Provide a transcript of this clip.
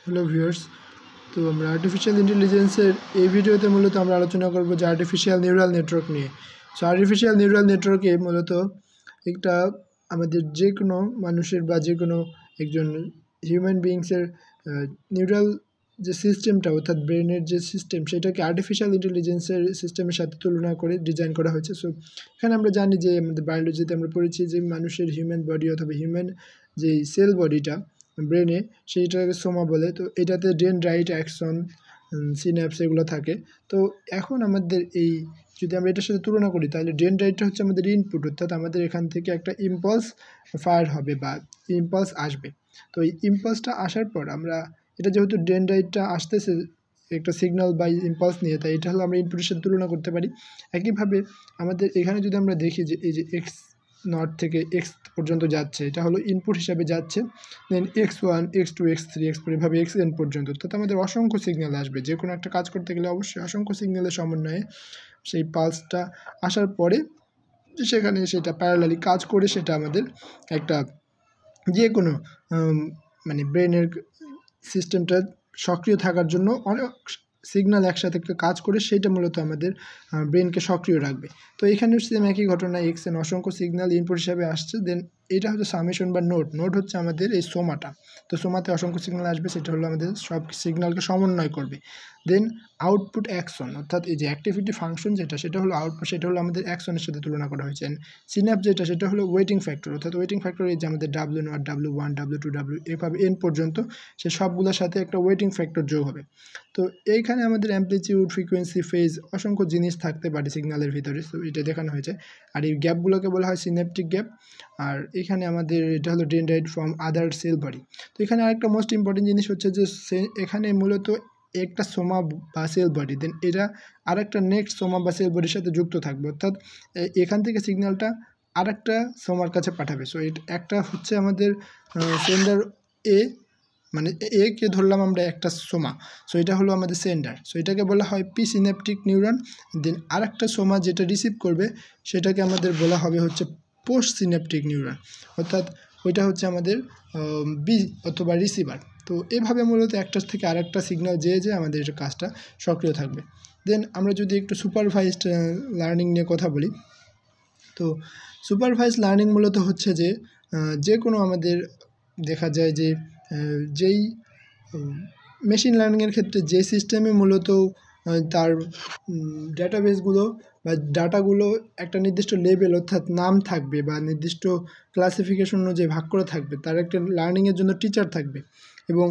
Hello viewers, তো আমরা artificial ইন্টেলিজেন্সের এই ভিডিওতে মূলত আমরা আলোচনা করব যে আর্টিফিশিয়াল নিউরাল নেটওয়ার্ক নিয়ে। সো আর্টিফিশিয়াল নিউরাল নেটওয়ার্কে মূলত একটা আমাদের যে কোনো মানুষের বা যে কোনো একজন হিউম্যান বিংসের নিউরাল যে সিস্টেমটা অর্থাৎ ব্রেনের যে সিস্টেম সেটাকে আর্টিফিশিয়াল ইন্টেলিজেন্সের সিস্টেমের সাথে তুলনা করে ডিজাইন করা হয়েছে। সো এখানে আমরা জানি যে আমাদের বায়োলজিতে আমরা পড়েছি যে মানুষের হিউম্যান বডি অথবা হিউম্যান যে সেল বডিটা ব্রেনে সেইটাকে সোমা বলে। তো এটাতে ডেনড্রাইট, অ্যাক্সন, সিন্যাপস এগুলো থাকে। তো এখন আমাদের এই যদি আমরা এটার সাথে তুলনা করি তাহলে ডেনড্রাইটটা হচ্ছে আমাদের ইনপুট, অর্থাৎ আমাদের এখান থেকে একটা ইম্পালস ফায়ার হবে বা ইম্পালস আসবে। তো এই ইম্পালসটা আসার পর আমরা এটা যেহেতু ডেনড্রাইটটা আসতেছে একটা সিগন্যাল বা ইম্পালস নিয়ে, তাই এটা হলো আমরা ইনপুটের সাথে তুলনা করতে পারি। একইভাবে আমাদের এখানে যদি আমরা দেখি যে এই যে এক্স নট থেকে এক্স পর্যন্ত যাচ্ছে, এটা হলো ইনপুট হিসাবে যাচ্ছে। দেন x1, x2, x3, x4 এভাবে xn পর্যন্ত, অর্থাৎ আমাদের অসংখ্য সিগন্যাল আসবে। যে কোনো একটা কাজ করতে গেলে অবশ্যই অসংখ্য সিগন্যালের সমন্বয়ে সেই পালসটা আসার পরে সেখানে সেটা প্যারালালি কাজ করে সেটা আমাদের একটা যে কোনো মানে ব্রেনের সিস্টেমটা সক্রিয় থাকার জন্য অনেক সিগন্যাল একসাথে কাজ করে সেইটা মূলত আমাদের ব্রেনকে সক্রিয় রাখবে। তো এখানেও সেম একই ঘটনা, এক্সএন অসংখ্য সিগন্যাল ইনপুট হিসাবে আসছে। দেন এটা হচ্ছে সামেশন বা নোট হচ্ছে আমাদের এই সোমাটা। তো সোমাতে অসংখ্য সিগন্যাল আসবে, সেটা হলো আমাদের সব সিগন্যালকে সমন্বয় করবে। দেন আউটপুট অ্যাকশন, অর্থাৎ এই যে অ্যাক্টিভিটি ফাংশন সেটা হলো আউটপুট, সেটা হলো আমাদের অ্যাকশনের সাথে তুলনা করা হয়েছে। সিন্যাপ সেটা হলো ওয়েটিং ফ্যাক্টর, অর্থাৎ ওয়েটিং ফ্যাক্টর এই যে আমাদের W0, W1, W2, এভাবে এন পর্যন্ত সে সবগুলোর সাথে একটা ওয়েটিং ফ্যাক্টর যোগ হবে। তো এইখানে আমাদের অ্যামপ্লিটিউড, ফ্রিকোয়েন্সি, ফেজ অসংখ্য জিনিস থাকতে পারে সিগন্যালের ভিতরে। তো এটা দেখানো হয়েছে। আর এই গ্যাপগুলোকে বলা হয় সিন্যাপটিক গ্যাপ। আর এখানে আমাদের এটা হলো dendrite from other sell body. তো এখানে আরেকটা মোস্ট ইম্পর্টেন্ট জিনিস হচ্ছে যে এখানে মূলত একটা সোমা বা সেল বডি, দেন এটা আরেকটা নেক্সট সোমা বা সেল বডির সাথে যুক্ত থাকবে, অর্থাৎ এখান থেকে সিগন্যালটা আরেকটা সোমার কাছে পাঠাবে। সো একটা হচ্ছে আমাদের সেন্ডার এ, মানে এ কে ধরলাম আমরা একটা সোমা, সো এটা হলো আমাদের সেন্ডার। সো এটাকে বলা হয় পি সিন্যাপটিক নিউরন। দেন আরেকটা সোমা যেটা রিসিভ করবে সেটাকে আমাদের বলা হবে হচ্ছে পোস্ট সিন্যাপটিক নিউরন, অর্থাৎ ওইটা হচ্ছে আমাদের বি অথবা রিসিভার। তো এভাবে মূলত একটার থেকে আরেকটা সিগন্যাল যে আমাদের এটা কাজটা সক্রিয় থাকবে। দেন আমরা যদি একটু সুপারভাইজড লার্নিং নিয়ে কথা বলি, তো সুপারভাইজড লার্নিং মূলত হচ্ছে যে কোনো আমাদের দেখা যায় যে যেই মেশিন লার্নিংয়ের ক্ষেত্রে যে সিস্টেমে মূলত তার ডেটাবেসগুলো বা ডাটাগুলো একটা নির্দিষ্ট লেভেল অর্থাৎ নাম থাকবে বা নির্দিষ্ট ক্লাসিফিকেশন অনুযায়ী ভাগ করে থাকবে, তার একটা লার্নিংয়ের জন্য টিচার থাকবে এবং